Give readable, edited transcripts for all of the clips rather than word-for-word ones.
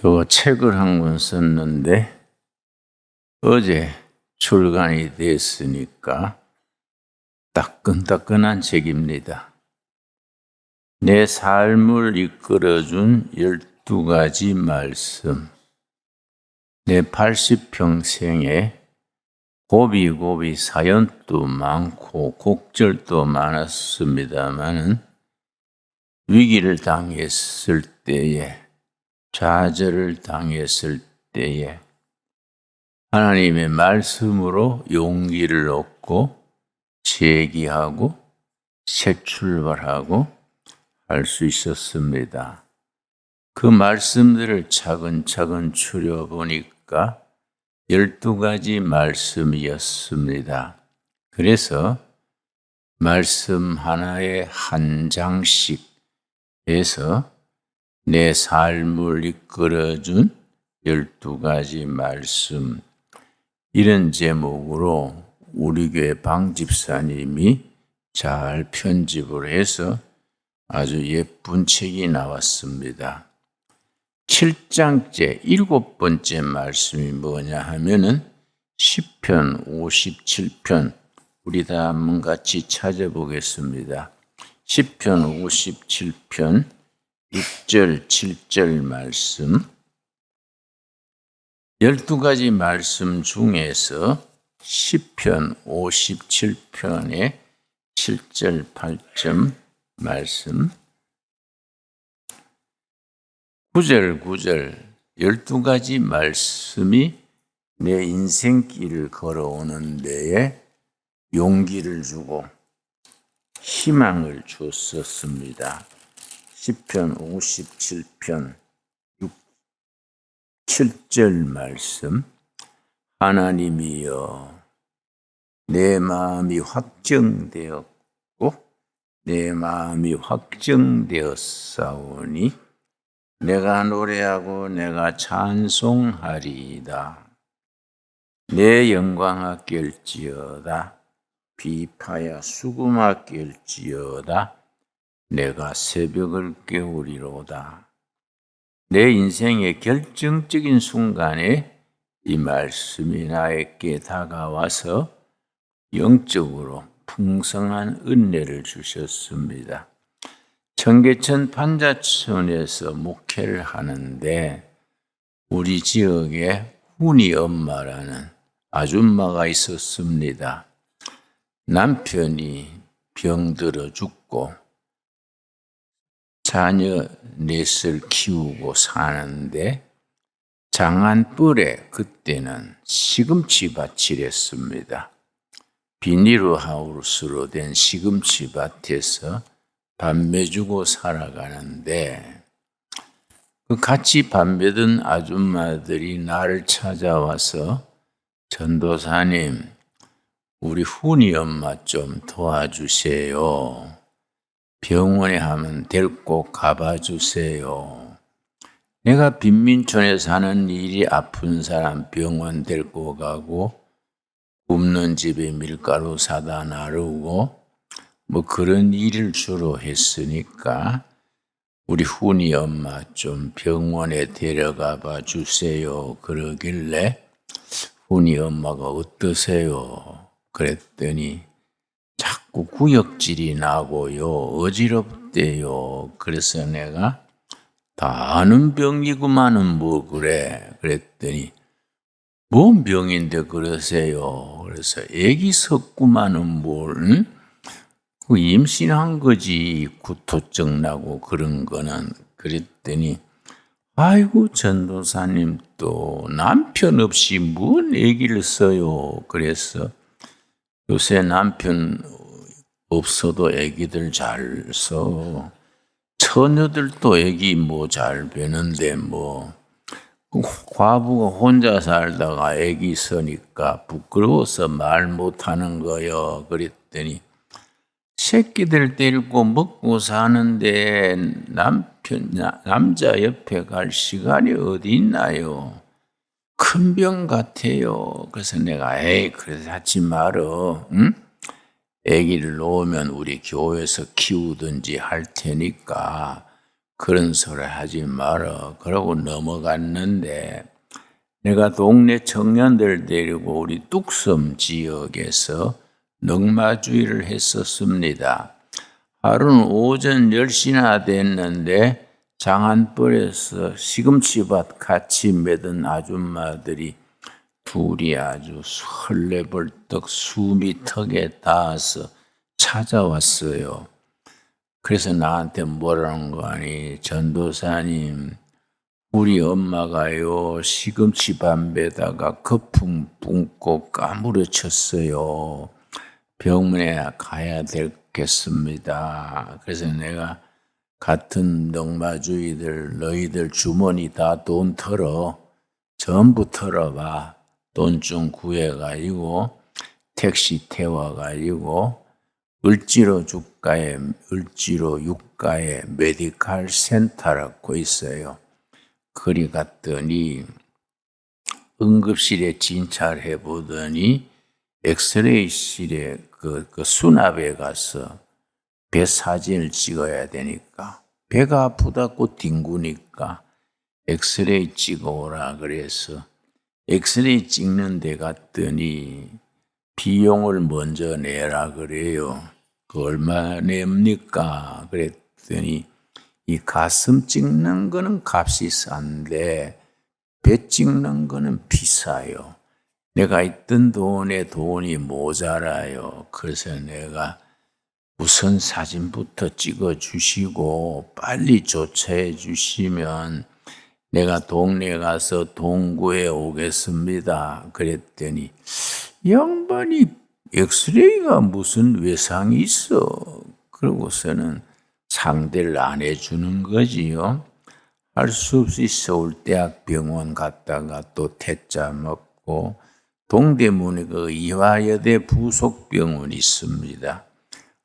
저 책을 한 권 썼는데 어제 출간이 됐으니까 따끈따끈한 책입니다. 내 삶을 이끌어준 12가지 말씀. 내 80평생에 고비고비 사연도 많고 곡절도 많았습니다마는 위기를 당했을 때에, 좌절을 당했을 때에 하나님의 말씀으로 용기를 얻고 재기하고 새 출발하고 할 수 있었습니다. 그 말씀들을 차근차근 추려보니까 12가지 말씀이었습니다. 그래서 말씀 하나에 한 장씩 해서 내 삶을 이끌어준 12가지 말씀, 이런 제목으로 우리 교회 방 집사님이 잘 편집을 해서 아주 예쁜 책이 나왔습니다. 7장째 7번째 말씀이 뭐냐 하면은 시편 57편, 우리 다 한번 같이 찾아보겠습니다. 시편 57편 6절 7절 말씀, 12가지 말씀 중에서 시편 57편의 7절 8절 말씀, 9절 9절 12가지 말씀이 내 인생길을 걸어오는 데에 용기를 주고 희망을 줬었습니다. 시편 57편 7절 말씀, 하나님이여 내 마음이 확정되었고 내 마음이 확정되었사오니 내가 노래하고 내가 찬송하리이다. 내 영광아 깰지어다. 비파야 수금아 깰지어다. 내가 새벽을 깨우리로다. 내 인생의 결정적인 순간에 이 말씀이 나에게 다가와서 영적으로 풍성한 은혜를 주셨습니다. 청계천 판자촌에서 목회를 하는데 우리 지역에 훈이 엄마라는 아줌마가 있었습니다. 남편이 병들어 죽고 자녀 넷을 키우고 사는데 장안벌에 그때는 시금치 밭이랬습니다. 비닐하우스로 된 시금치 밭에서 밤매주고 살아가는데 그 같이 밤매던 아줌마들이 나를 찾아와서 전도사님, 우리 훈이 엄마 좀 도와주세요. 병원에 한번 데리고 가봐 주세요. 내가 빈민촌에 사는 일이 아픈 사람 병원 데리고 가고 굽는 집에 밀가루 사다 나르고 뭐 그런 일을 주로 했으니까 우리 훈이 엄마 좀 병원에 데려가 봐 주세요. 그러길래 훈이 엄마가 어떠세요? 그랬더니 자꾸 구역질이 나고요. 어지럽대요. 그래서 내가 다 아는 병이구만은 뭐 그래. 그랬더니 뭔 병인데 그러세요? 그래서 애기 섰구만은 뭘, 그 임신한 거지. 구토증 나고 그런 거는. 그랬더니 아이고 전도사님 또 남편 없이 뭔 애기를 써요. 그래서 요새 남편 없어도 애기들 잘 써. 처녀들도 애기 뭐 잘 베는데 뭐 과부가 혼자 살다가 애기 있으니까 부끄러워서 말 못하는 거요. 그랬더니 새끼들 데리고 먹고 사는데 남자 옆에 갈 시간이 어디 있나요? 큰 병 같아요. 그래서 내가 그래서 하지 말어. 응? 애기를 놓으면 우리 교회에서 키우든지 할 테니까 그런 소리 하지 마라. 그러고 넘어갔는데 내가 동네 청년들 데리고 우리 뚝섬 지역에서 넉마주의를 했었습니다. 하루는 오전 10시나 됐는데 장안벌에서 시금치밭 같이 매던 아줌마들이 둘이 아주 설레벌떡 숨이 턱에 닿아서 찾아왔어요. 그래서 나한테 뭐라는 거 아니, 전도사님, 우리 엄마가요 시금치 밤에다가 거품 뿜고 까무러쳤어요. 병원에 가야 되겠습니다. 그래서 내가 같은 넉마주의들 너희들 주머니 다 돈 털어, 전부 털어봐. 돈 좀 구해가지고 택시 태워가지고 을지로 유가에 메디칼 센터라고 있어요. 거기 갔더니 응급실에 진찰해 보더니 엑스레이실에 그 수납에 가서 배 사진을 찍어야 되니까 배가 아프다고 뒹구니까 엑스레이 찍어오라 그래서 엑스레이 찍는 데 갔더니 비용을 먼저 내라 그래요. 그 얼마 냅니까? 그랬더니 이 가슴 찍는 거는 값이 싼데 배 찍는 거는 비싸요. 내가 있던 돈이 모자라요. 그래서 내가 우선 사진부터 찍어 주시고 빨리 조처해 주시면 내가 동네 가서 돈 구해 오겠습니다. 그랬더니 양반이 엑스레이가 무슨 외상이 있어. 그러고서는 상대를 안 해주는 거지요. 할 수 없이 서울대학병원 갔다가 또 퇴짜 먹고 동대문에 그 이화여대 부속병원이 있습니다.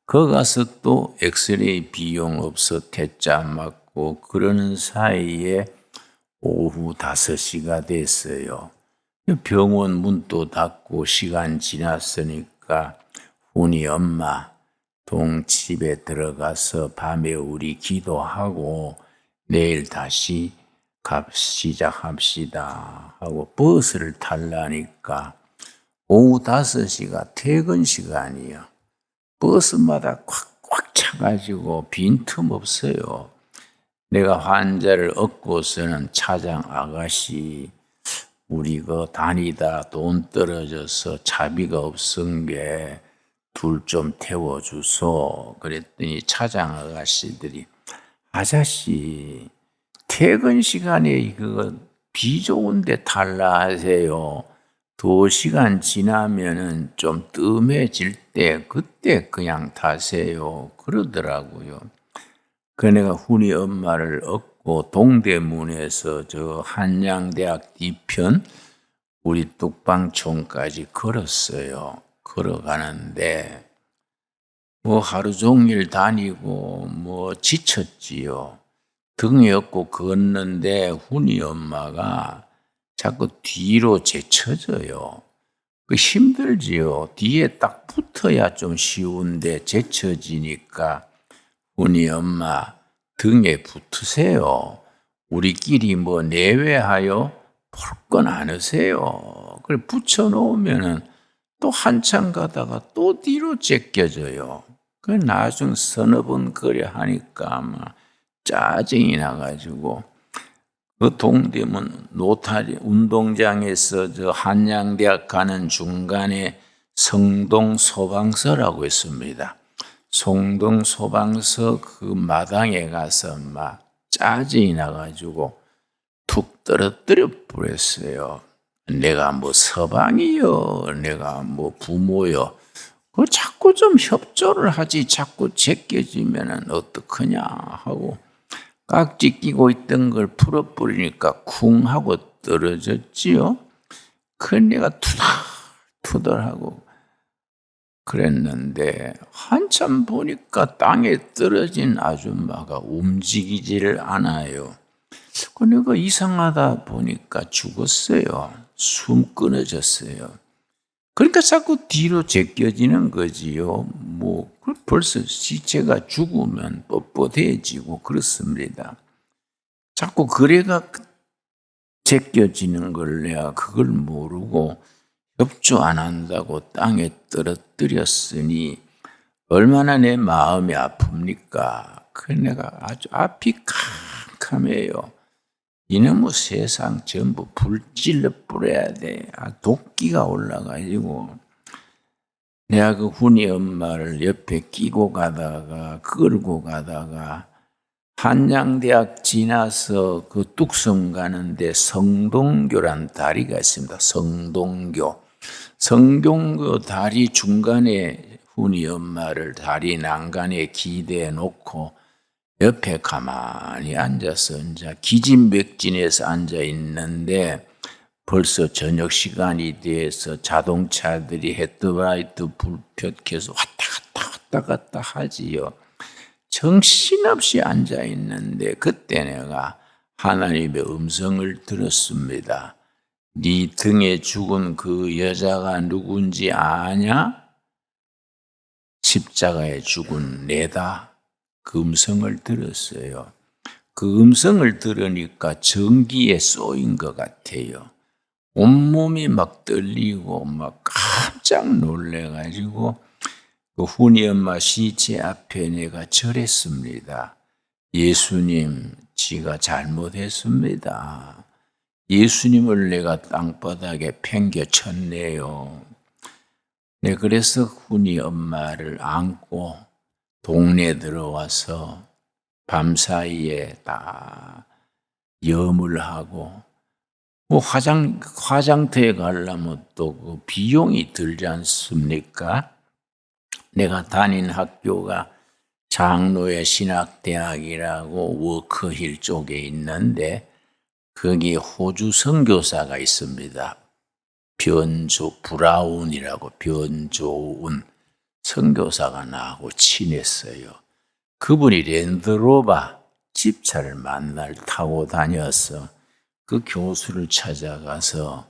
거기 가서 또 엑스레이 비용 없어 퇴짜 맞고 그러는 사이에 오후 5시가 됐어요. 병원 문도 닫고 시간 지났으니까 훈이 엄마 동집에 들어가서 밤에 우리 기도하고 내일 다시 시작합시다 하고 버스를 타려니까 오후 5시가 퇴근 시간이요. 버스마다 꽉꽉 차가지고 빈틈 없어요. 내가 환자를 업고서는 차장 아가씨 우리 그 다니다 돈 떨어져서 차비가 없은 게 둘 좀 태워주소. 그랬더니 차장 아가씨들이 아저씨 퇴근 시간에 그거 비 좋은데 탈라 하세요. 2시간 지나면은 좀 뜸해질 때 그때 그냥 타세요. 그러더라고요. 그 내가 훈이 엄마를 얻고 동대문에서 저 한양대학 뒤편 우리 뚝방촌까지 걸었어요. 걸어가는데 뭐 하루 종일 다니고 뭐 지쳤지요. 등이 없고 걷는데 훈이 엄마가 자꾸 뒤로 제쳐져요. 그 힘들지요. 뒤에 딱 붙어야 좀 쉬운데 제쳐지니까 훈이 엄마 등에 붙으세요. 우리끼리 뭐 내외하여 볼 건 않으세요. 그래 붙여놓으면은 또 한참 가다가 또 뒤로 제껴져요. 그 나중 서너 번 거래 하니까 아마 짜증이 나가지고 그 동대문 노타리 운동장에서 저 한양대학 가는 중간에 성동 소방서라고 있습니다. 성동 소방서 그 마당에 가서 막 짜증이 나가지고 툭 떨어뜨려 버렸어요. 내가 뭐 서방이요, 내가 뭐 부모요. 그 자꾸 좀 협조를 하지 자꾸 제껴지면은 어떡하냐 하고 깍지 끼고 있던 걸 풀어버리니까 쿵 하고 떨어졌지요. 그 내가 투덜투덜하고 그랬는데 한참 보니까 땅에 떨어진 아줌마가 움직이지를 않아요. 그 내가 이상하다 보니까 죽었어요. 숨 끊어졌어요. 그러니까 자꾸 뒤로 제껴지는 거지요. 뭐 벌써 시체가 죽으면 뻣뻣해지고 그렇습니다. 자꾸 거래가 제껴지는 걸 내가 그걸 모르고 협조 안 한다고 땅에 떨어뜨렸으니 얼마나 내 마음이 아픕니까? 그 내가 아주 앞이 캄캄해요. 이놈의 세상 전부 불질러 뿌려야 돼. 도끼가 올라가지고 내가 그 훈이 엄마를 옆에 끼고 가다가 끌고 가다가 한양대학 지나서 그 뚝섬 가는데 성동교란 다리가 있습니다. 성동교 다리 중간에 훈이 엄마를 다리 난간에 기대해 놓고 옆에 가만히 앉아서 이제 기진맥진해서 앉아 있는데 벌써 저녁 시간이 돼서 자동차들이 헤드라이트 불편해서 왔다 갔다 하지요. 정신없이 앉아 있는데 그때 내가 하나님의 음성을 들었습니다. 네 등에 죽은 그 여자가 누군지 아냐? 십자가에 죽은 내다. 그 음성을 들었어요. 그 음성을 들으니까 전기에 쏘인 것 같아요. 온몸이 막 떨리고 막 깜짝 놀래가지고 그 훈이 엄마 시체 앞에 내가 절했습니다. 예수님, 지가 잘못했습니다. 예수님을 내가 땅바닥에 팽겨쳤네요. 네, 그래서 훈이 엄마를 안고 동네 들어와서 밤사이에 다 염을 하고 뭐 화장터에 가려면 또 그 비용이 들지 않습니까? 내가 다닌 학교가 장로의 신학대학이라고 워커힐 쪽에 있는데 거기 호주 선교사가 있습니다. 브라운이라고 변조운 선교사가 나하고 친했어요. 그분이 랜드로버 집차를 만날 타고 다녀서 그 교수를 찾아가서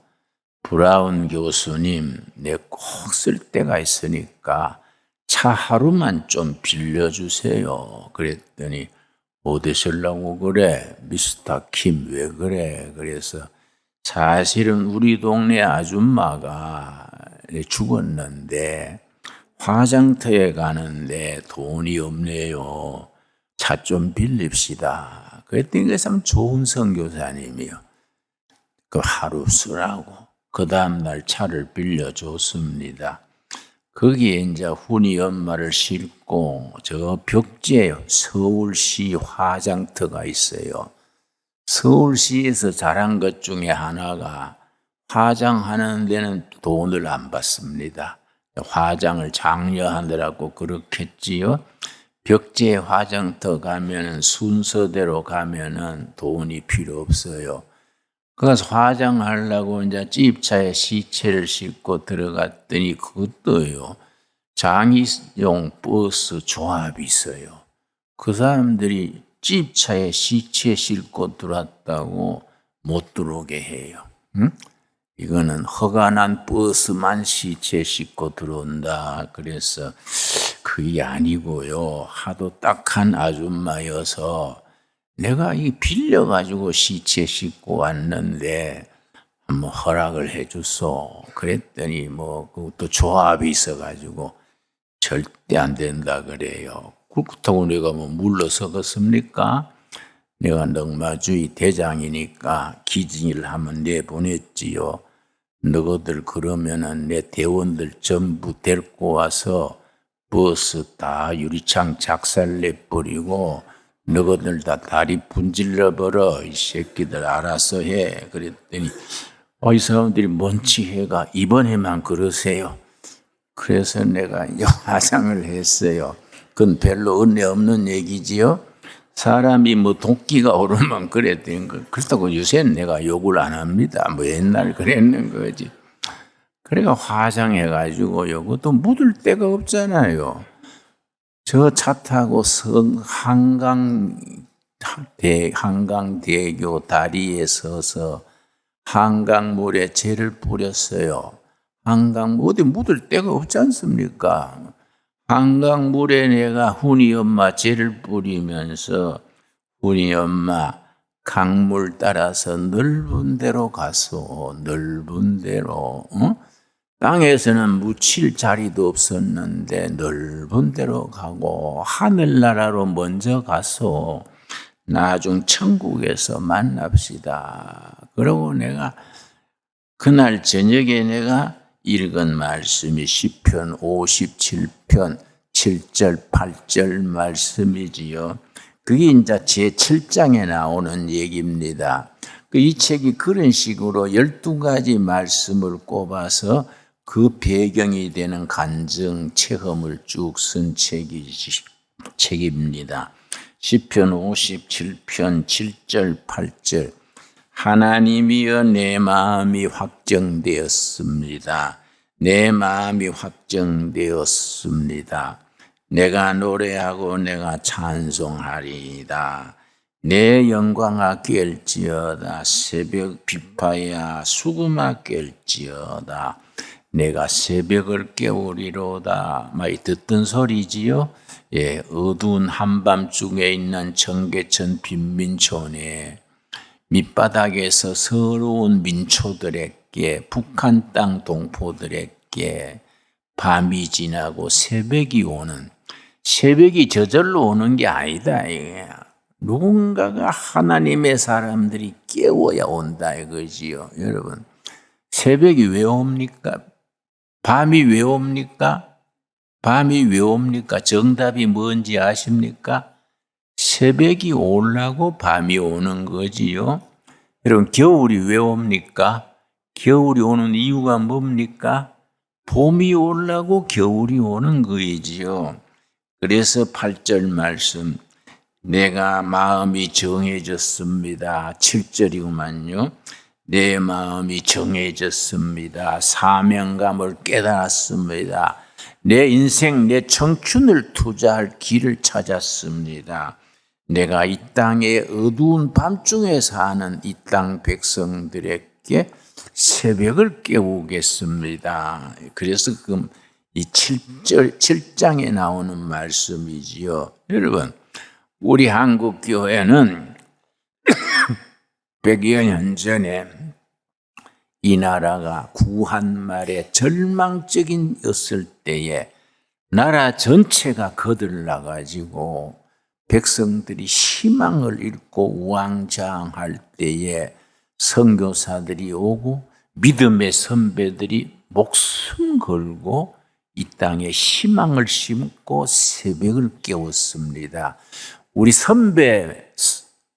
브라운 교수님, 내 꼭 쓸 데가 있으니까 차 하루만 좀 빌려주세요. 그랬더니 어디 쓰려고 그래? 미스터 킴 왜 그래? 그래서 사실은 우리 동네 아줌마가 죽었는데 화장터에 가는데 돈이 없네요. 차 좀 빌립시다. 그랬더니 그 참 좋은 선교사님이요. 그 하루 쓰라고 그 다음날 차를 빌려줬습니다. 거기에 이제 훈이 엄마를 싣고 저 벽지에 서울시 화장터가 있어요. 서울시에서 잘한 것 중에 하나가 화장하는 데는 돈을 안 받습니다. 화장을 장려하느라고 그렇겠지요. 벽지에 화장터 가면은 순서대로 가면은 돈이 필요 없어요. 그래서 화장하려고 이제 집차에 시체를 싣고 들어갔더니 그것도요. 장애용 버스 조합이 있어요. 그 사람들이 집차에 시체 싣고 들어왔다고 못 들어오게 해요. 응? 이거는 허가난 버스만 시체 싣고 들어온다. 그래서 그게 아니고요. 하도 딱한 아줌마여서 내가 이 빌려가지고 시체 싣고 왔는데 한번 허락을 해줬어. 그랬더니 뭐 그것도 조합이 있어가지고 절대 안 된다 그래요. 그렇다고 내가 뭐 물러서겠습니까? 내가 넉마주의 대장이니까 기증을 한번 내보냈지요. 너희들 그러면은 내 대원들 전부 데리고 와서 버스 다 유리창 작살내버리고 너희들 다 다리 분질러버려. 이 새끼들 알아서 해. 그랬더니 이 사람들이 먼치해가 이번에만 그러세요. 그래서 내가 이제 화장을 했어요. 그건 별로 은혜 없는 얘기지요. 사람이 뭐 도끼가 오르면 그래 된 거. 그렇다고 요새는 내가 욕을 안 합니다. 뭐 옛날 그랬는 거지. 그래가 화장해가지고 요것도 묻을 데가 없잖아요. 저 차 타고 한강대교 다리에 서서 한강물에 재를 뿌렸어요. 어디 묻을 데가 없지 않습니까? 한강물에 내가 훈이 엄마 죄를 뿌리면서 훈이 엄마 강물 따라서 넓은 데로 가서 넓은 데로 땅에서는 묻힐 자리도 없었는데 넓은 데로 가고 하늘나라로 먼저 가서 나중 천국에서 만납시다. 그러고 내가 그날 저녁에 내가 읽은 말씀이 시편 57편 7절 8절 말씀이지요. 그게 이제 제 7장에 나오는 얘기입니다. 이 책이 그런 식으로 12가지 말씀을 꼽아서 그 배경이 되는 간증 체험을 쭉 쓴 책입니다. 시편 57편 7절 8절 하나님이여 내 마음이 확정되었습니다. 내 마음이 확정되었습니다. 내가 노래하고 내가 찬송하리이다. 내 영광아 깰지어다. 새벽 비파야 수금아 깰지어다. 내가 새벽을 깨우리로다. 많이 듣던 소리지요. 예, 어두운 한밤중에 있는 청계천 빈민촌에 밑바닥에서 서러운 민초들에게 북한 땅 동포들에게 밤이 지나고 새벽이 오는, 새벽이 저절로 오는 게 아니다. 누군가가 하나님의 사람들이 깨워야 온다 이거지요. 여러분, 새벽이 왜 옵니까? 밤이 왜 옵니까? 밤이 왜 옵니까? 정답이 뭔지 아십니까? 새벽이 오려고 밤이 오는 거지요. 여러분, 겨울이 왜 옵니까? 겨울이 오는 이유가 뭡니까? 봄이 오려고 겨울이 오는 거이지요. 그래서 8절 말씀, 내가 마음이 정해졌습니다. 7절이구만요. 내 마음이 정해졌습니다. 사명감을 깨달았습니다. 내 인생, 내 청춘을 투자할 길을 찾았습니다. 내가 이 땅의 어두운 밤중에 사는 이 땅 백성들에게 새벽을 깨우겠습니다. 그래서 이 7장에 나오는 말씀이지요. 여러분, 우리 한국 교회는 100여 년 전에 이 나라가 구한 말에 절망적인였을 때에 나라 전체가 거들나가지고 백성들이 희망을 잃고 우왕좌왕할 때에 선교사들이 오고 믿음의 선배들이 목숨 걸고 이 땅에 희망을 심고 새벽을 깨웠습니다. 우리 선배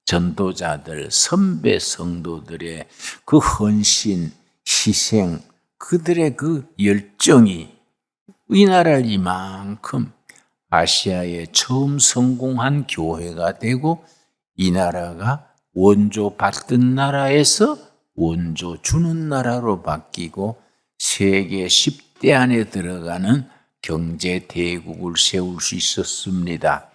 전도자들, 선배 성도들의 그 헌신, 희생, 그들의 그 열정이 이 나라를 이만큼 아시아에 처음 성공한 교회가 되고 이 나라가 원조 받던 나라에서 원조 주는 나라로 바뀌고 세계 10대 안에 들어가는 경제 대국을 세울 수 있었습니다.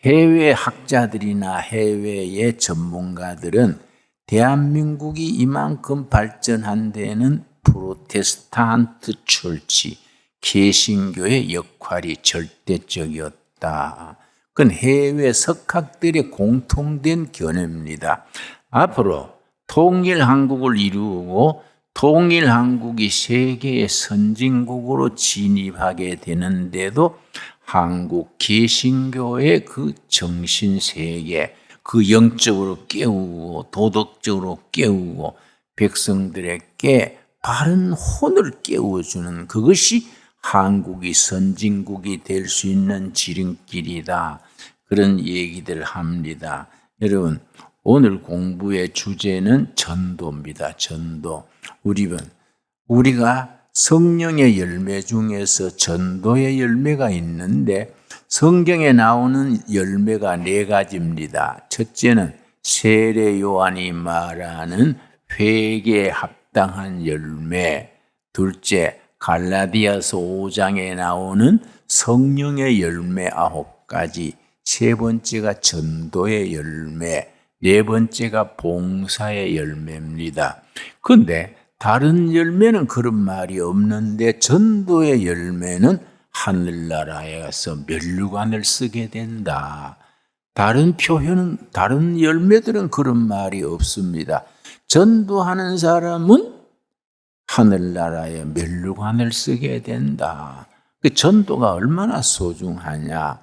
해외 학자들이나 해외의 전문가들은 대한민국이 이만큼 발전한 데에는 프로테스탄트 철치, 개신교의 역할이 절대적이었다. 그건 해외 석학들의 공통된 견해입니다. 앞으로 통일 한국을 이루고 통일 한국이 세계의 선진국으로 진입하게 되는데도 한국 개신교의 그 정신세계, 그 영적으로 깨우고 도덕적으로 깨우고 백성들에게 바른 혼을 깨워주는 그것이 한국이 선진국이 될 수 있는 지름길이다. 그런 얘기들 합니다. 여러분, 오늘 공부의 주제는 전도입니다. 전도. 우리가 성령의 열매 중에서 전도의 열매가 있는데 성경에 나오는 열매가 4가지입니다. 첫째는 세례 요한이 말하는 회개에 합당한 열매. 둘째, 갈라디아서 5장에 나오는 성령의 열매 9가지. 세 번째가 전도의 열매. 네 번째가 봉사의 열매입니다. 그런데 다른 열매는 그런 말이 없는데 전도의 열매는 하늘나라에서 면류관을 쓰게 된다. 다른 표현은, 다른 열매들은 그런 말이 없습니다. 전도하는 사람은 하늘나라에 면류관을 쓰게 된다. 그 전도가 얼마나 소중하냐.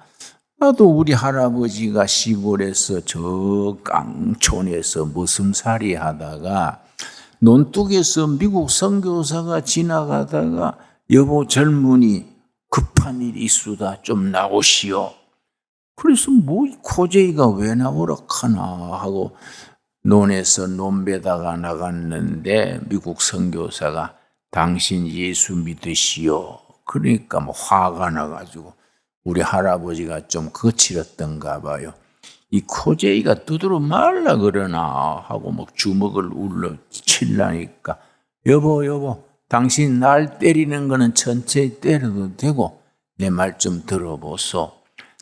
나도 우리 할아버지가 시골에서 저 깡촌에서 머슴살이 하다가 논둑에서 미국 선교사가 지나가다가 여보 젊은이 급한 일이 있수다 좀 나오시오. 그래서 뭐 코제이가 왜 나오라 하나 하고 논에서 논배다가 나갔는데 미국 선교사가 당신 예수 믿으시오. 그러니까 뭐 화가 나가지고 우리 할아버지가 좀 거칠었던가 봐요. 이 코제이가 두드러 말라 그러나 하고 막 주먹을 울러 칠라니까 여보 당신 날 때리는 거는 천천히 때려도 되고 내 말 좀 들어보소.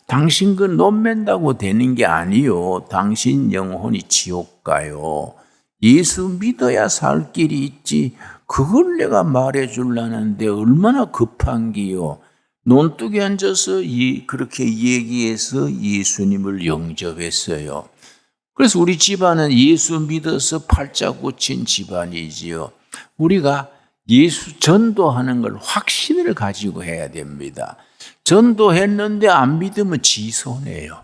당신 그 논 맨다고 되는 게 아니요. 당신 영혼이 지옥 가요. 예수 믿어야 살 길이 있지. 그걸 내가 말해 줄라는데 얼마나 급한 기요. 논둑에 앉아서 그렇게 얘기해서 예수님을 영접했어요. 그래서 우리 집안은 예수 믿어서 팔자 고친 집안이지요. 우리가 예수 전도하는 걸 확신을 가지고 해야 됩니다. 전도했는데 안 믿으면 지 손해요.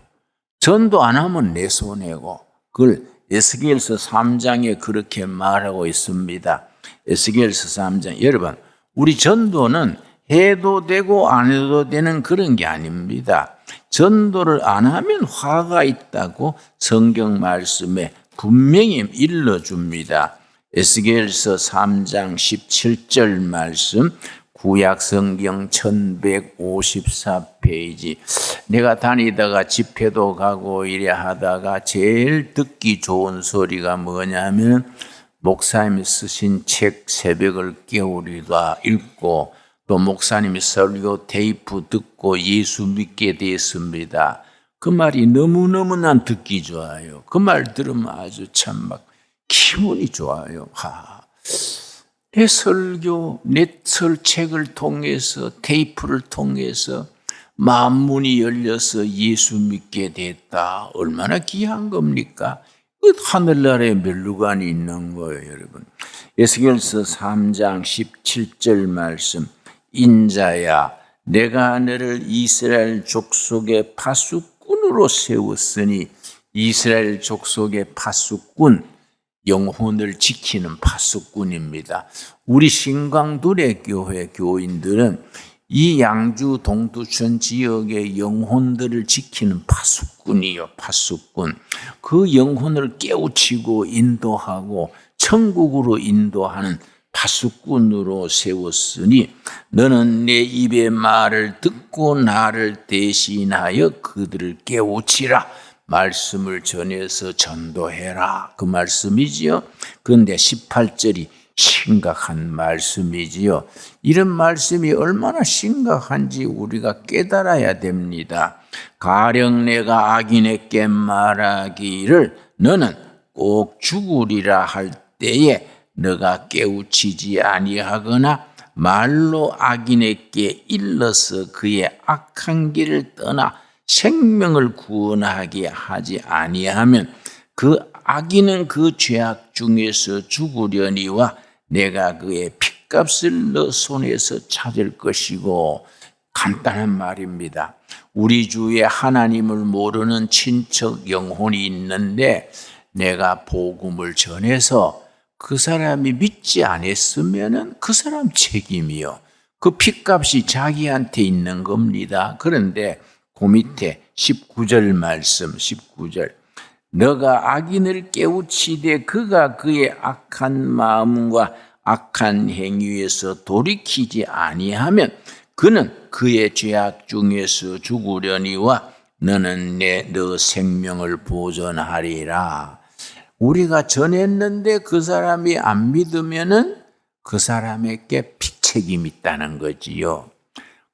전도 안 하면 내 손해고. 그걸 에스겔서 3장에 그렇게 말하고 있습니다. 에스겔서 3장. 여러분, 우리 전도는 해도 되고 안 해도 되는 그런 게 아닙니다. 전도를 안 하면 화가 있다고 성경 말씀에 분명히 일러줍니다. 에스겔서 3장 17절 말씀, 구약 성경 1154페이지. 내가 다니다가 집회도 가고 이래 하다가 제일 듣기 좋은 소리가 뭐냐면 목사님이 쓰신 책 새벽을 깨우리다 읽고 또 목사님이 설교 테이프 듣고 예수 믿게 됐습니다. 그 말이 너무너무 난 듣기 좋아요. 그 말 들으면 아주 참 막 기분이 좋아요. 내 설교, 내 설책을 통해서 테이프를 통해서 만문이 열려서 예수 믿게 됐다. 얼마나 귀한 겁니까? 그 하늘나라에 면류관이 있는 거예요, 여러분. 에스겔서 3장 17절 말씀. 인자야, 내가 너를 이스라엘 족속의 파수꾼으로 세웠으니 이스라엘 족속의 파수꾼, 영혼을 지키는 파수꾼입니다. 우리 신광두레 교회 교인들은 이 양주 동두천 지역의 영혼들을 지키는 파수꾼이요, 파수꾼. 그 영혼을 깨우치고 인도하고 천국으로 인도하는 파수꾼으로 세웠으니 너는 내 입의 말을 듣고 나를 대신하여 그들을 깨우치라. 말씀을 전해서 전도해라. 그 말씀이지요. 그런데 18절이 심각한 말씀이지요. 이런 말씀이 얼마나 심각한지 우리가 깨달아야 됩니다. 가령 내가 악인에게 말하기를 너는 꼭 죽으리라 할 때에 너가 깨우치지 아니하거나 말로 악인에게 일러서 그의 악한 길을 떠나 생명을 구원하게 하지 아니하면 그 악인은 그 죄악 중에서 죽으려니와 내가 그의 핏값을 너 손에서 찾을 것이고. 간단한 말입니다. 우리 주위에 하나님을 모르는 친척 영혼이 있는데 내가 복음을 전해서 그 사람이 믿지 않았으면 그 사람 책임이요. 그 핏값이 자기한테 있는 겁니다. 그런데 그 밑에 19절 말씀, 19절. 너가 악인을 깨우치되 그가 그의 악한 마음과 악한 행위에서 돌이키지 아니하면 그는 그의 죄악 중에서 죽으려니와 너는 너 생명을 보존하리라. 우리가 전했는데 그 사람이 안 믿으면은 그 사람에게 피책임이 있다는 거지요.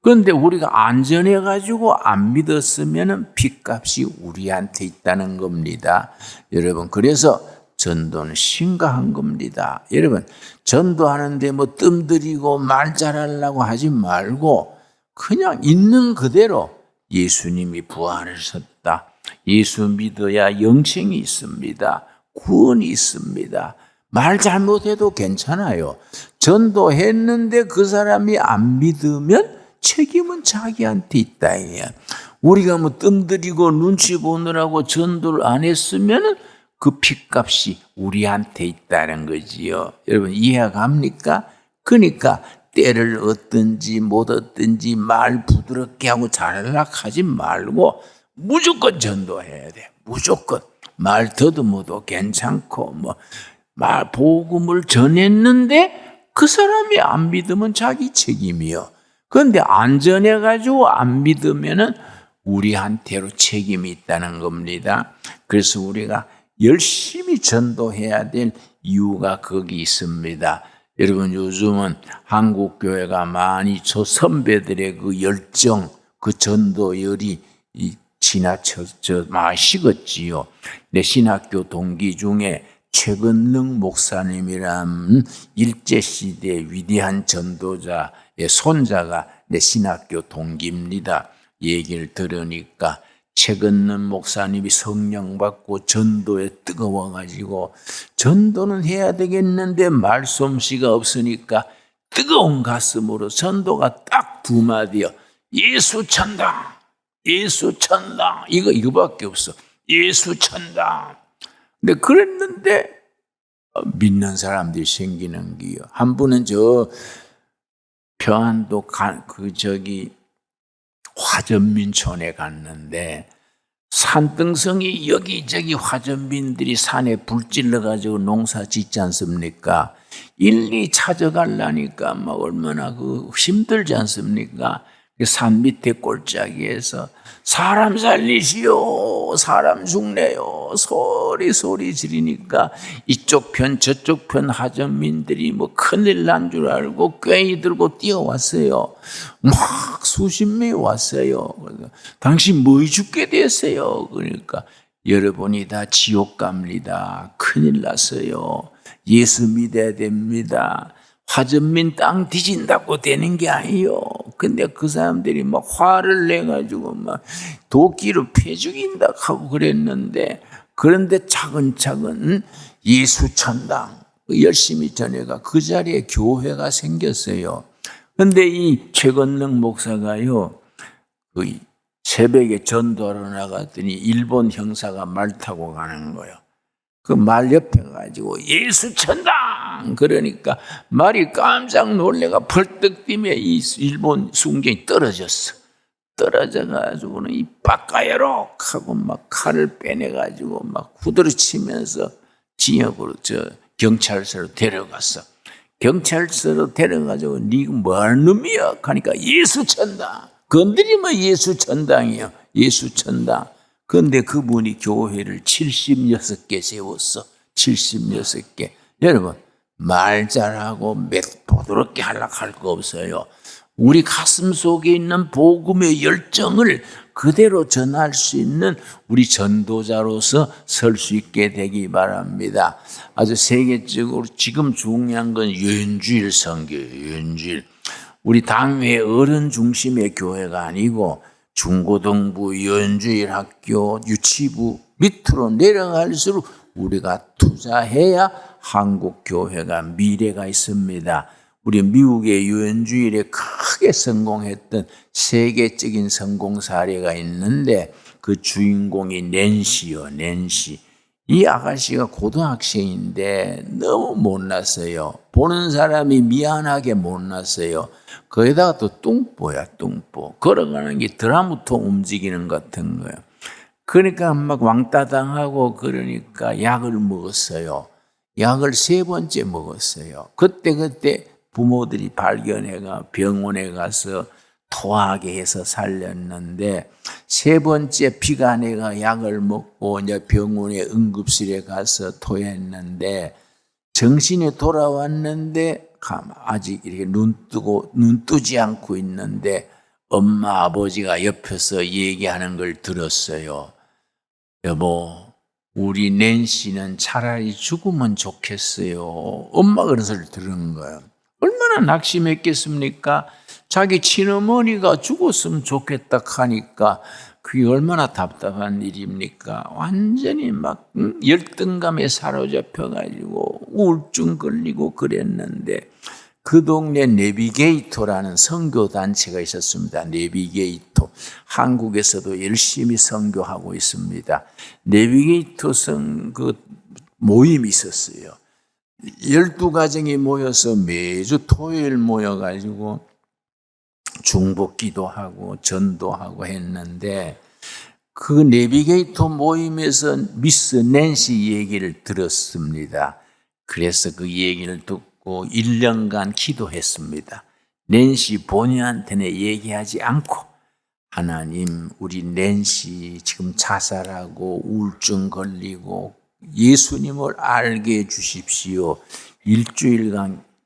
그런데 우리가 안 전해가지고 안 믿었으면 핏값이 우리한테 있다는 겁니다. 여러분, 그래서 전도는 심각한 겁니다. 여러분, 전도하는데 뭐 뜸들이고 말 잘하려고 하지 말고 그냥 있는 그대로 예수님이 부활하셨다. 예수 믿어야 영생이 있습니다. 구원이 있습니다. 말 잘못해도 괜찮아요. 전도했는데 그 사람이 안 믿으면 책임은 자기한테 있다. 우리가 뭐 뜸들이고 눈치 보느라고 전도를 안 했으면 그 핏값이 우리한테 있다는 거지요. 여러분 이해갑니까? 그러니까 때를 얻든지 못 얻든지 말 부드럽게 하고 잘락하지 말고 무조건 전도해야 돼. 무조건. 말 더듬어도 괜찮고 말 복음을 전했는데 그 사람이 안 믿으면 자기 책임이요. 그런데 안 전해가지고 안 믿으면은 우리한테로 책임이 있다는 겁니다. 그래서 우리가 열심히 전도해야 될 이유가 거기 있습니다. 여러분 요즘은 한국 교회가 많이 저 선배들의 그 열정, 그 전도열이 지나쳐 많이 식었지요. 내 신학교 동기 중에 최건능 목사님이란 일제시대 위대한 전도자의 손자가 내 신학교 동기입니다. 얘기를 들으니까 최건능 목사님이 성령 받고 전도에 뜨거워가지고 전도는 해야 되겠는데 말솜씨가 없으니까 뜨거운 가슴으로 전도가 딱 두 마디요. 예수 천당, 예수 천당. 이거밖에 없어. 예수 천당. 근데 그랬는데 믿는 사람들이 생기는 게요. 한 분은 저 평안도 화전민촌에 갔는데 산등성이 여기저기 화전민들이 산에 불 질러가지고 농사 짓지 않습니까? 일일이 찾아가려니까 막 얼마나 힘들지 않습니까? 산 밑에 골짜기에서 사람 살리시오, 사람 죽네요, 소리 지르니까 이쪽 편 저쪽 편 하전민들이 큰일 난 줄 알고 괭이 들고 뛰어왔어요. 막 수십 명이 왔어요. 당신 뭐 죽게 됐어요? 그러니까 여러분이 다 지옥 갑니다. 큰일 났어요. 예수 믿어야 됩니다. 화전민 땅 뒤진다고 되는 게 아니에요. 근데 그 사람들이 막 화를 내가지고 막 도끼로 패 죽인다 하고 그랬는데, 그런데 차근차근 예수 천당 열심히 전해가 그 자리에 교회가 생겼어요. 근데 이 최건능 목사가요, 새벽에 전도하러 나갔더니 일본 형사가 말 타고 가는 거예요. 그 말 옆에 가지고 예수 천당 그러니까 말이 깜짝 놀래가 벌떡 뛰며 이 일본 순경이 떨어졌어. 떨어져가지고는 이 바카야로 하고 막 칼을 빼내가지고 막 후드러치면서 지역으로 경찰서로 데려갔어. 경찰서로 데려가지고 네가 뭐하는 놈이야? 하니까 예수 천당. 건드리면 예수 천당이야. 예수 천당. 그런데 그분이 교회를 76개 세웠어. 76개. 여러분 말 잘하고 부드럽게 하락할 거 없어요. 우리 가슴 속에 있는 복음의 열정을 그대로 전할 수 있는 우리 전도자로서 설 수 있게 되기 바랍니다. 아주 세계적으로 지금 중요한 건 유엔주일 선교예요. 유엔주일. 우리 당회 어른 중심의 교회가 아니고 중고등부, 유엔주일 학교, 유치부 밑으로 내려갈수록 우리가 투자해야 한국 교회가 미래가 있습니다. 우리 미국의 유엔주일에 크게 성공했던 세계적인 성공 사례가 있는데 그 주인공이 낸시요, 낸시. 이 아가씨가 고등학생인데 너무 못났어요. 보는 사람이 미안하게 못났어요. 거기다가 또 뚱보야, 뚱보. 걸어가는 게 드라무통 움직이는 것 같은 거예요. 그러니까 막 왕따 당하고 그러니까 약을 먹었어요. 약을 3번째 먹었어요. 그때 부모들이 발견해가 병원에 가서 토하게 해서 살렸는데 3번째 피가 약을 먹고 이제 병원에 응급실에 가서 토했는데 정신이 돌아왔는데 아직 이렇게 눈 뜨지 않고 있는데 엄마 아버지가 옆에서 얘기하는 걸 들었어요. 여보, 우리 낸시는 차라리 죽으면 좋겠어요. 엄마가 그런 소리를 들은 거예요. 얼마나 낙심했겠습니까? 자기 친어머니가 죽었으면 좋겠다 하니까 그게 얼마나 답답한 일입니까? 완전히 막 열등감에 사로잡혀가지고 우울증 걸리고 그랬는데 그 동네 내비게이터라는 선교단체가 있었습니다. 내비게이터. 한국에서도 열심히 선교하고 있습니다. 내비게이터 모임이 있었어요. 12가정이 모여서 매주 토요일 모여가지고 중보기도 하고 전도하고 했는데 그 내비게이터 모임에서 미스 낸시 얘기를 들었습니다. 그래서 그 얘기를 듣고 1년간 기도했습니다. 낸시 본인한테는 얘기하지 않고 하나님 우리 낸시 지금 자살하고 우울증 걸리고 예수님을 알게 해 주십시오.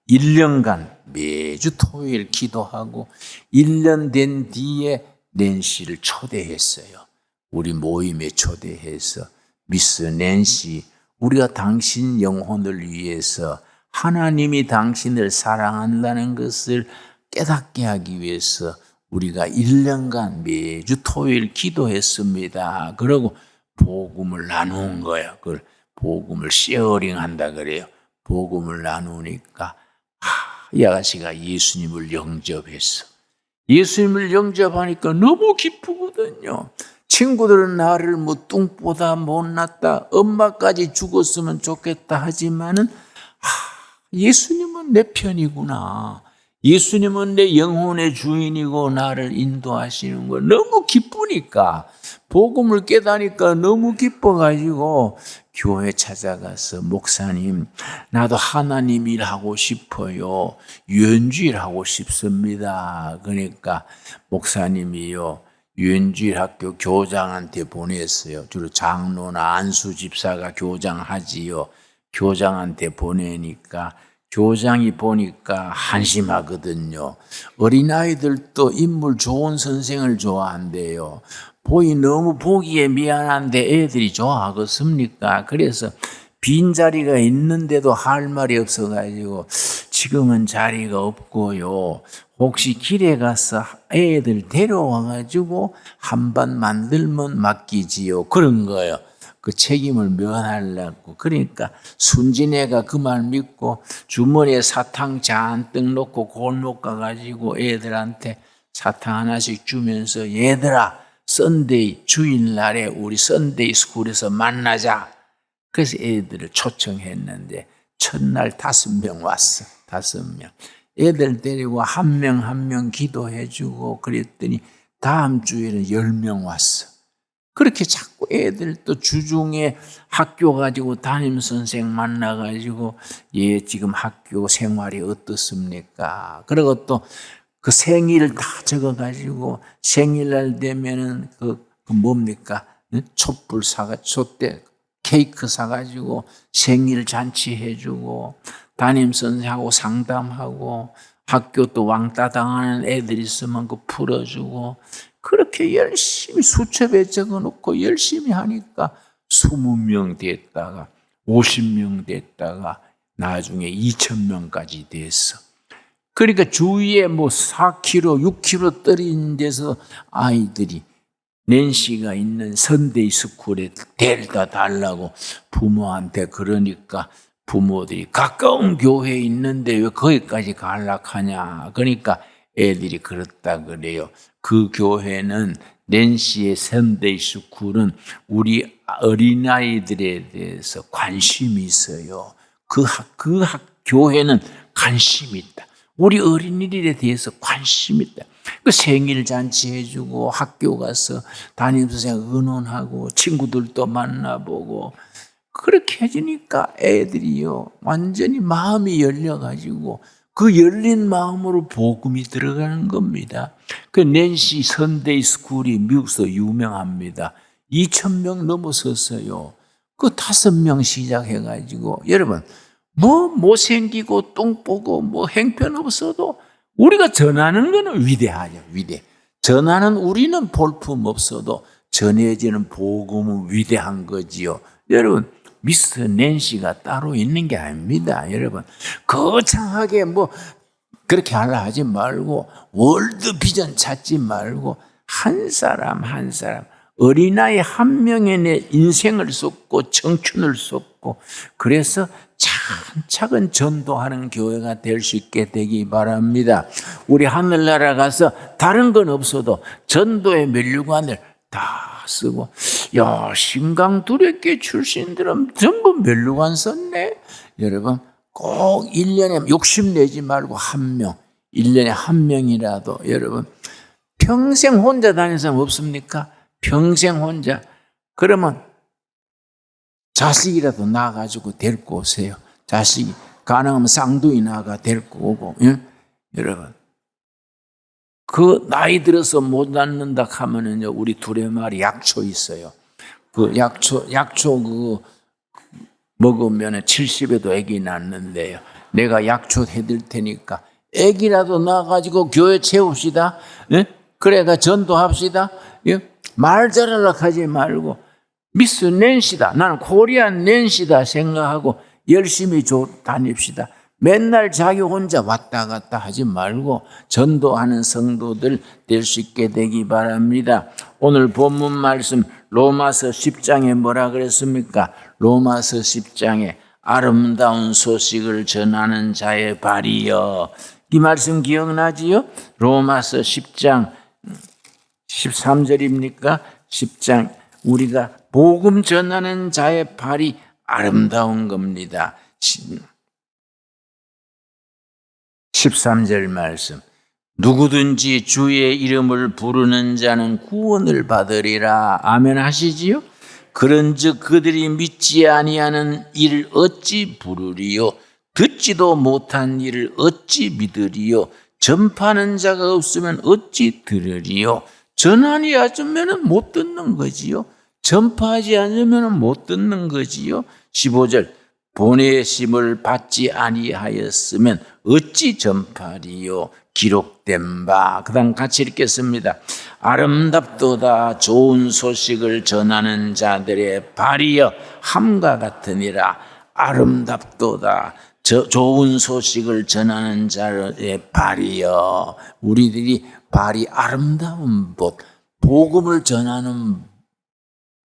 1년간 매주 토요일 기도하고 1년 된 뒤에 낸시를 초대했어요. 우리 모임에 초대해서 미스 낸시, 우리가 당신 영혼을 위해서 하나님이 당신을 사랑한다는 것을 깨닫게 하기 위해서 우리가 1년간 매주 토요일 기도했습니다. 그러고 복음을 나눈 거예요. 그걸 복음을 쉐어링 한다 그래요. 복음을 나누니까 이 아가씨가 예수님을 영접했어. 예수님을 영접하니까 너무 기쁘거든요. 친구들은 나를 뭐 뚱보다 못났다, 엄마까지 죽었으면 좋겠다 하지만은 예수님은 내 편이구나. 예수님은 내 영혼의 주인이고 나를 인도하시는 거 너무 기쁘니까 복음을 깨닫니까 너무 기뻐가지고 교회 찾아가서 목사님 나도 하나님 일하고 싶어요. 유언주일 하고 싶습니다. 그러니까 목사님이요 유언주일 학교 교장한테 보냈어요. 주로 장로나 안수 집사가 교장하지요. 교장한테 보내니까 교장이 보니까 한심하거든요. 어린아이들도 인물 좋은 선생을 좋아한대요. 너무 보기에 미안한데 애들이 좋아하겠습니까? 그래서 빈자리가 있는데도 할 말이 없어가지고 지금은 자리가 없고요. 혹시 길에 가서 애들 데려와가지고 한반 만들면 맡기지요. 그런 거예요. 그 책임을 면하려고. 그러니까 순진애가 그 말 믿고 주머니에 사탕 잔뜩 넣고 골목 가가지고 애들한테 사탕 하나씩 주면서 얘들아 썬데이 주일날에 우리 썬데이 스쿨에서 만나자. 그래서 애들을 초청했는데 첫날 5명 왔어. 5명. 애들 데리고 한 명 기도해주고 그랬더니 다음 주에는 10명 왔어. 그렇게 자꾸 애들 또 주중에 학교 가지고 담임선생 만나가지고 지금 학교 생활이 어떻습니까? 그리고 또 그 생일 다 적어가지고 생일날 되면은 뭡니까? 촛불 촛대 케이크 사가지고 생일 잔치 해주고 담임선생하고 상담하고 학교 또 왕따 당하는 애들 있으면 그 풀어주고 그렇게 열심히 수첩에 적어놓고 열심히 하니까 20명 됐다가 50명 됐다가 나중에 2,000명까지 됐어. 그러니까 주위에 4km, 6km 떨어진 데서 아이들이 낸시가 있는 선데이 스쿨에 데려다 달라고 부모한테 그러니까 부모들이 가까운 교회에 있는데 왜 거기까지 가려하냐. 그러니까 애들이 그렇다 그래요. 그 교회는 낸시의 선데이 스쿨은 우리 어린아이들에 대해서 관심이 있어요. 교회는 관심이 있다. 우리 어린이들에 대해서 관심이 있다. 그 생일 잔치 해주고 학교 가서 담임선생 의논하고 친구들도 만나보고 그렇게 해주니까 애들이요 완전히 마음이 열려가지고 그 열린 마음으로 복음이 들어가는 겁니다. 그 낸시 선데이 스쿨이 미국에서 유명합니다. 2,000명 넘어섰어요. 그 5명 시작해가지고 여러분 못생기고 똥보고 행편없어도 우리가 전하는 거는 위대하죠. 전하는 우리는 볼품 없어도 전해지는 복음은 위대한 거지요. 여러분 미스 낸시가 따로 있는 게 아닙니다. 여러분 거창하게 그렇게 하려 하지 말고 월드 비전 찾지 말고 한 사람 한 사람 어린아이 한 명에 내 인생을 쏟고 청춘을 쏟고 그래서 차근차근 전도하는 교회가 될 수 있게 되기 바랍니다. 우리 하늘나라 가서 다른 건 없어도 전도의 면류관을 다 쓰고 야 신강두렵계 출신들은 전부 면류관 썼네. 여러분 꼭 1년에 욕심내지 말고 한 명 1년에 한 명이라도 여러분 평생 혼자 다니는 사람 없습니까? 평생 혼자. 그러면 자식이라도 낳아가지고 데리고 오세요. 자식이 가능하면 쌍둥이 낳아가 데리고 오고. 예? 여러분 그 나이 들어서 못 낳는다 하면은요 우리 둘의 말이 약초 있어요. 그 약초 그 먹으면 70에도 아기 낳는데요. 내가 약초 해드릴 테니까 아기라도 낳아가지고 교회 채웁시다. 예? 그래가 전도합시다. 예? 말 잘하려고 하지 말고 미스 낸시다. 나는 코리안 낸시다 생각하고 열심히 다닙시다. 맨날 자기 혼자 왔다 갔다 하지 말고 전도하는 성도들 될 수 있게 되기 바랍니다. 오늘 본문 말씀 로마서 10장에 뭐라 그랬습니까? 로마서 10장에 아름다운 소식을 전하는 자의 발이여. 이 말씀 기억나지요? 로마서 10장 13절입니까? 10장 우리가 복음 전하는 자의 발이 아름다운 겁니다. 13절 말씀 누구든지 주의 이름을 부르는 자는 구원을 받으리라. 아멘 하시지요? 그런즉 그들이 믿지 아니하는 일을 어찌 부르리요? 듣지도 못한 일을 어찌 믿으리요? 전파하는 자가 없으면 어찌 들으리요? 전하지 않으면 못 듣는 거지요. 전파하지 않으면 못 듣는 거지요. 15절 보내심을 받지 아니하였으면 어찌 전파리요? 기록된 바. 그 다음 같이 읽겠습니다. 아름답도다 좋은 소식을 전하는 자들의 발이여 함과 같으니라. 아름답도다 좋은 소식을 전하는 자의 발이여. 우리들이 발이 아름다운 법, 복음을 전하는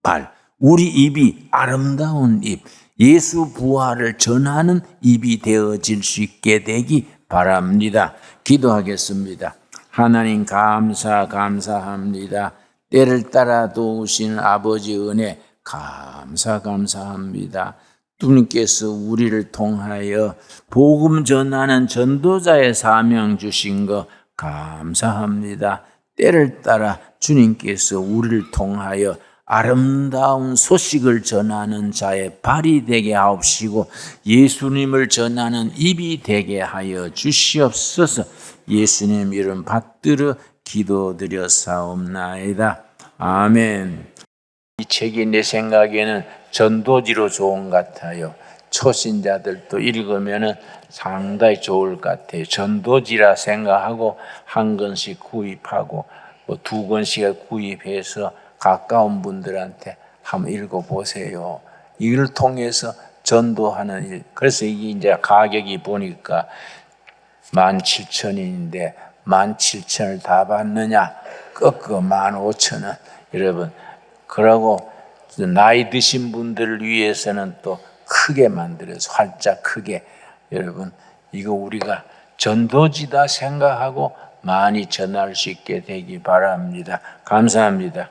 발, 우리 입이 아름다운 입, 예수 부활을 전하는 입이 되어질 수 있게 되기 바랍니다. 기도하겠습니다. 하나님 감사합니다. 때를 따라 도우시는 아버지 은혜 감사합니다. 주님께서 우리를 통하여 복음 전하는 전도자의 사명 주신 거 감사합니다. 때를 따라 주님께서 우리를 통하여 아름다운 소식을 전하는 자의 발이 되게 하옵시고 예수님을 전하는 입이 되게 하여 주시옵소서. 예수님 이름 받들어 기도드렸사옵나이다. 아멘. 이 책이 내 생각에는 전도지로 좋은 것 같아요. 초신자들도 읽으면 상당히 좋을 것 같아요. 전도지라 생각하고 한 권씩 구입하고 뭐 두 권씩 구입해서 가까운 분들한테 한번 읽어보세요. 이걸 통해서 전도하는 일. 그래서 이게 이제 가격이 보니까 17,000원인데 17,000원을 다 받느냐? 꺾어 15,000원. 여러분, 그러고 나이 드신 분들을 위해서는 또 크게 만들어서 활짝 크게. 여러분, 이거 우리가 전도지다 생각하고 많이 전할 수 있게 되기 바랍니다. 감사합니다.